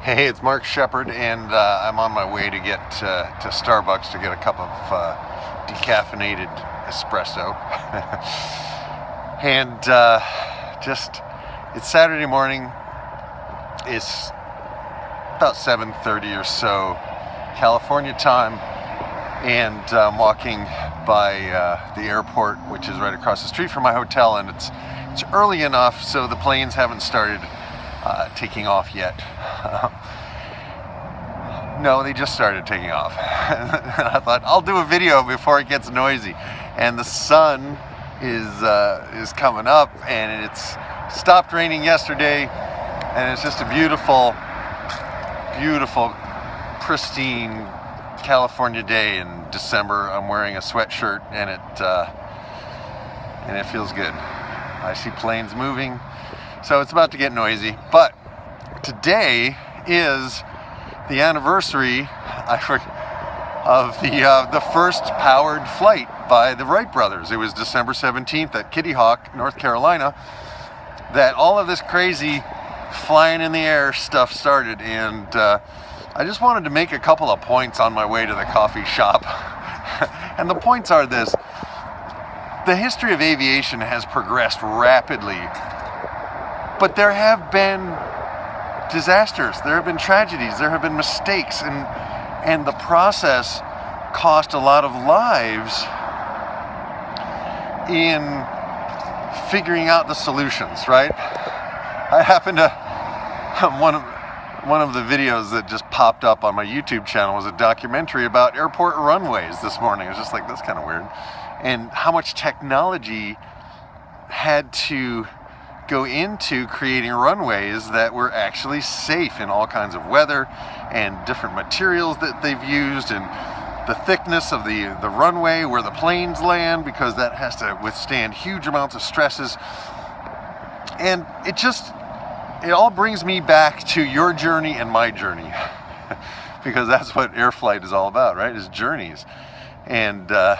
Hey, it's Mark Shepard, and I'm on my way to get to Starbucks to get a cup of decaffeinated espresso. And it's Saturday morning. It's about 7:30 or so, California time, and I'm walking by the airport, which is right across the street from my hotel, and it's early enough so the planes haven't started taking off yet. No, they just started taking off. I thought I'll do a video before it gets noisy. And the sun is coming up, and it's stopped raining yesterday, and it's just a beautiful, beautiful, pristine California day in December. I'm wearing a sweatshirt, and it feels good. I see planes moving, so it's about to get noisy. But today is the anniversary of the first powered flight by the Wright brothers. It was December 17th at Kitty Hawk, North Carolina, that all of this crazy flying in the air stuff started. And I just wanted to make a couple of points on my way to the coffee shop. And the points are this: the history of aviation has progressed rapidly, but there have been disasters, there have been tragedies, there have been mistakes, and the process cost a lot of lives in figuring out the solutions, right? I happen to one of the videos that just popped up on my YouTube channel was a documentary about airport runways this morning. I was just like, that's kind of weird, and how much technology had to go into creating runways that were actually safe in all kinds of weather, and different materials that they've used, and the thickness of the runway where the planes land, because that has to withstand huge amounts of stresses. And it all brings me back to your journey and my journey, because that's what air flight is all about, right? Is journeys. And the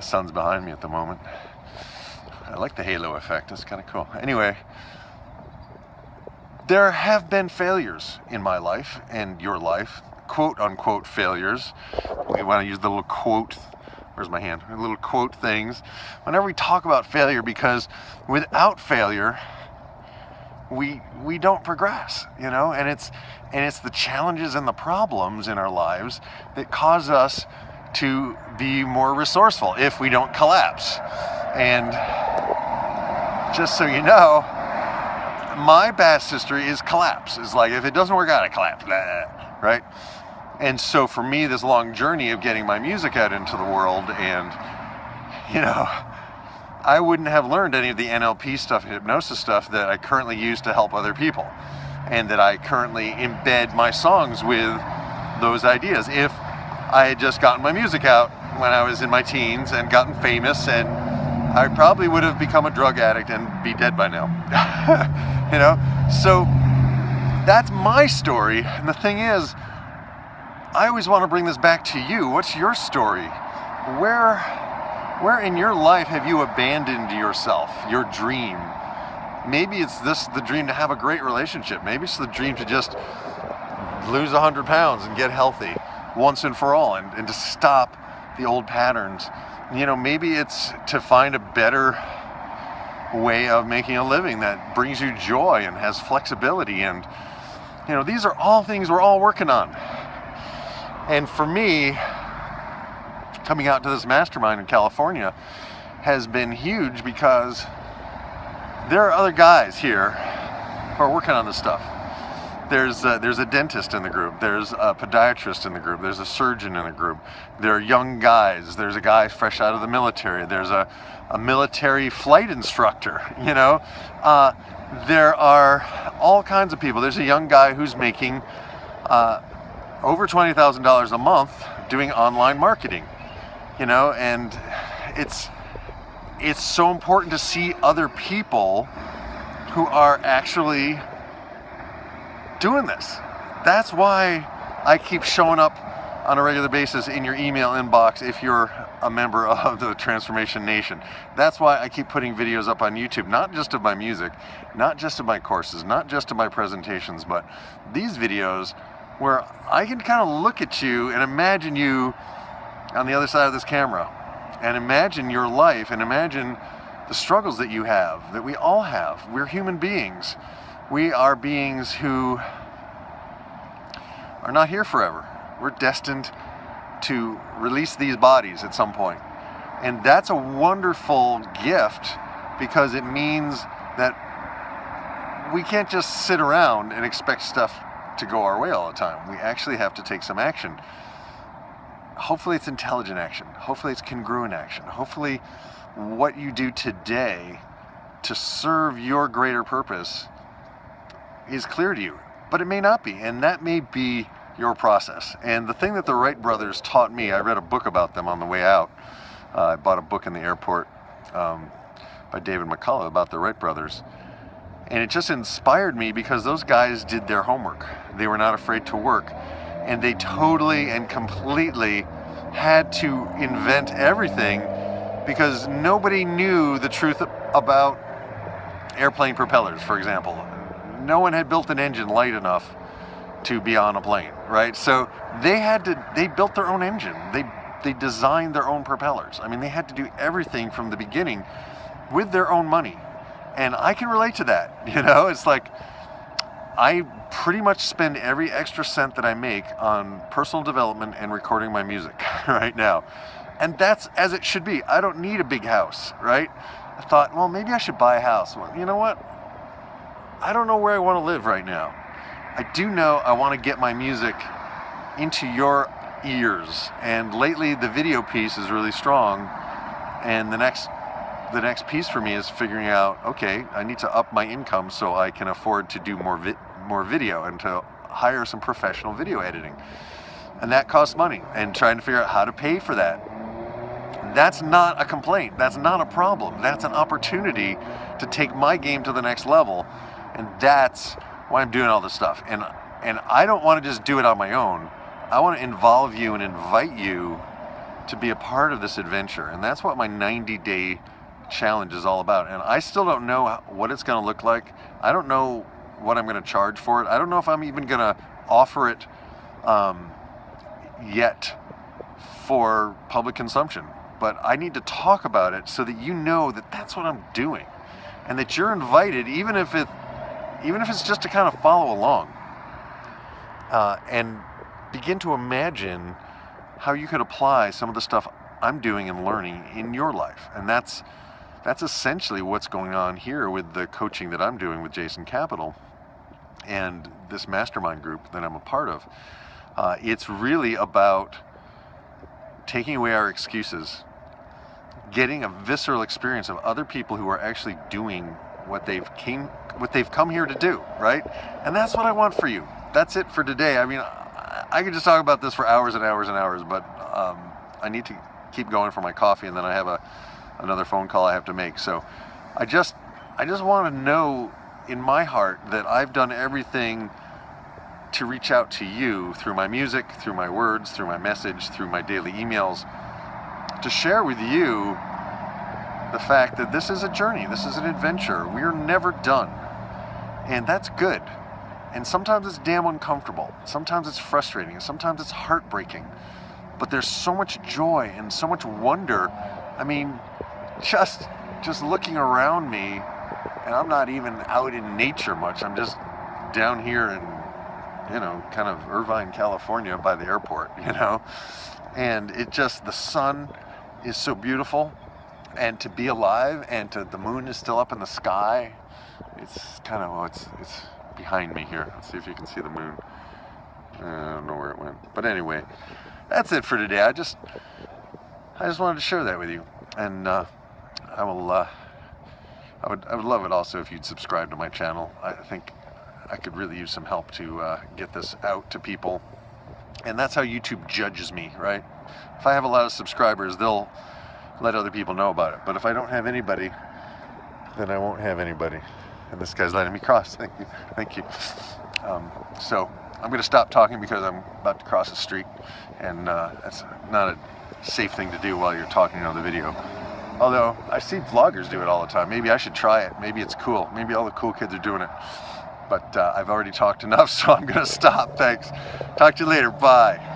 sun's behind me at the moment. I like the halo effect, it's kind of cool. Anyway, there have been failures in my life and your life, quote unquote failures. We want to use the little quote, where's my hand? Little quote things whenever we talk about failure, because without failure, we don't progress, and it's the challenges and the problems in our lives that cause us to be more resourceful if we don't collapse. And just so you know, my past history is collapse. It's like, if it doesn't work out, I collapse, right? And so for me, this long journey of getting my music out into the world, and I wouldn't have learned any of the NLP stuff, hypnosis stuff that I currently use to help other people, and that I currently embed my songs with those ideas, if I had just gotten my music out when I was in my teens and gotten famous, and I probably would have become a drug addict and be dead by now. So that's my story. And the thing is, I always want to bring this back to you. What's your story? Where in your life have you abandoned yourself, your dream? Maybe it's the dream to have a great relationship. Maybe it's the dream to just lose 100 pounds and get healthy once and for all, and to stop the old patterns. Maybe it's to find a better way of making a living that brings you joy and has flexibility. And, these are all things we're all working on. And for me, coming out to this mastermind in California has been huge, because there are other guys here who are working on this stuff. There's a dentist in the group. There's a podiatrist in the group. There's a surgeon in the group. There are young guys. There's a guy fresh out of the military. There's a military flight instructor. There are all kinds of people. There's a young guy who's making over $20,000 a month doing online marketing. And it's so important to see other people who are actually doing this. That's why I keep showing up on a regular basis in your email inbox if you're a member of the Transformation Nation. That's why I keep putting videos up on YouTube, not just of my music, not just of my courses, not just of my presentations, but these videos where I can kind of look at you and imagine you on the other side of this camera, and imagine your life, and imagine the struggles that you have, that we all have. We're human beings. We are beings who are not here forever. We're destined to release these bodies at some point. And that's a wonderful gift, because it means that we can't just sit around and expect stuff to go our way all the time. We actually have to take some action. Hopefully it's intelligent action. Hopefully it's congruent action. Hopefully what you do today to serve your greater purpose is clear to you. But it may not be, and that may be your process. And the thing that the Wright brothers taught me, I read a book about them on the way out. I bought a book in the airport by David McCullough about the Wright brothers. And it just inspired me, because those guys did their homework. They were not afraid to work. And they totally and completely had to invent everything, because nobody knew the truth about airplane propellers, for example. No one had built an engine light enough to be on a plane, right? So they built their own engine. They designed their own propellers. I mean, they had to do everything from the beginning with their own money. And I can relate to that, It's like, I pretty much spend every extra cent that I make on personal development and recording my music right now. And that's as it should be. I don't need a big house, right? I thought, well, maybe I should buy a house. Well, you know what? I don't know where I want to live right now. I do know I want to get my music into your ears. And lately the video piece is really strong. And the next piece for me is figuring out, okay, I need to up my income so I can afford to do more video and to hire some professional video editing. And that costs money, and trying to figure out how to pay for that. That's not a complaint. That's not a problem. That's an opportunity to take my game to the next level. And that's why I'm doing all this stuff. And I don't want to just do it on my own. I want to involve you and invite you to be a part of this adventure. And that's what my 90-day challenge is all about. And I still don't know what it's going to look like. I don't know what I'm going to charge for it. I don't know if I'm even going to offer it yet for public consumption. But I need to talk about it so that you know that that's what I'm doing, and that you're invited, even if it's just to kind of follow along, and begin to imagine how you could apply some of the stuff I'm doing and learning in your life. And that's essentially what's going on here with the coaching that I'm doing with Jason Capital and this mastermind group that I'm a part of. It's really about taking away our excuses, getting a visceral experience of other people who are actually doing what they've come here to do, right? And that's what I want for you. That's it for today. I mean, I could just talk about this for hours and hours and hours, but I need to keep going for my coffee, and then I have another phone call I have to make. So I just want to know in my heart that I've done everything to reach out to you through my music, through my words, through my message, through my daily emails, to share with you the fact that this is a journey, this is an adventure. We're never done. And that's good. And sometimes it's damn uncomfortable. Sometimes it's frustrating. Sometimes it's heartbreaking. But there's so much joy and so much wonder. I mean, just looking around me, and I'm not even out in nature much. I'm just down here in, kind of Irvine, California by the airport, And the sun is so beautiful, and to be alive, and the moon is still up in the sky. It's kind of, it's behind me here. Let's see if you can see the moon. I don't know where it went. But anyway, that's it for today. I just wanted to share that with you. And I would love it also if you'd subscribe to my channel. I think I could really use some help to get this out to people. And that's how YouTube judges me, right? If I have a lot of subscribers, they'll let other people know about it. But if I don't have anybody, then I won't have anybody. And this guy's letting me cross. Thank you. So I'm going to stop talking because I'm about to cross the street, and that's not a safe thing to do while you're talking on the video. Although I see vloggers do it all the time. Maybe I should try it. Maybe it's cool. Maybe all the cool kids are doing it. But I've already talked enough, so I'm going to stop. Thanks. Talk to you later. Bye.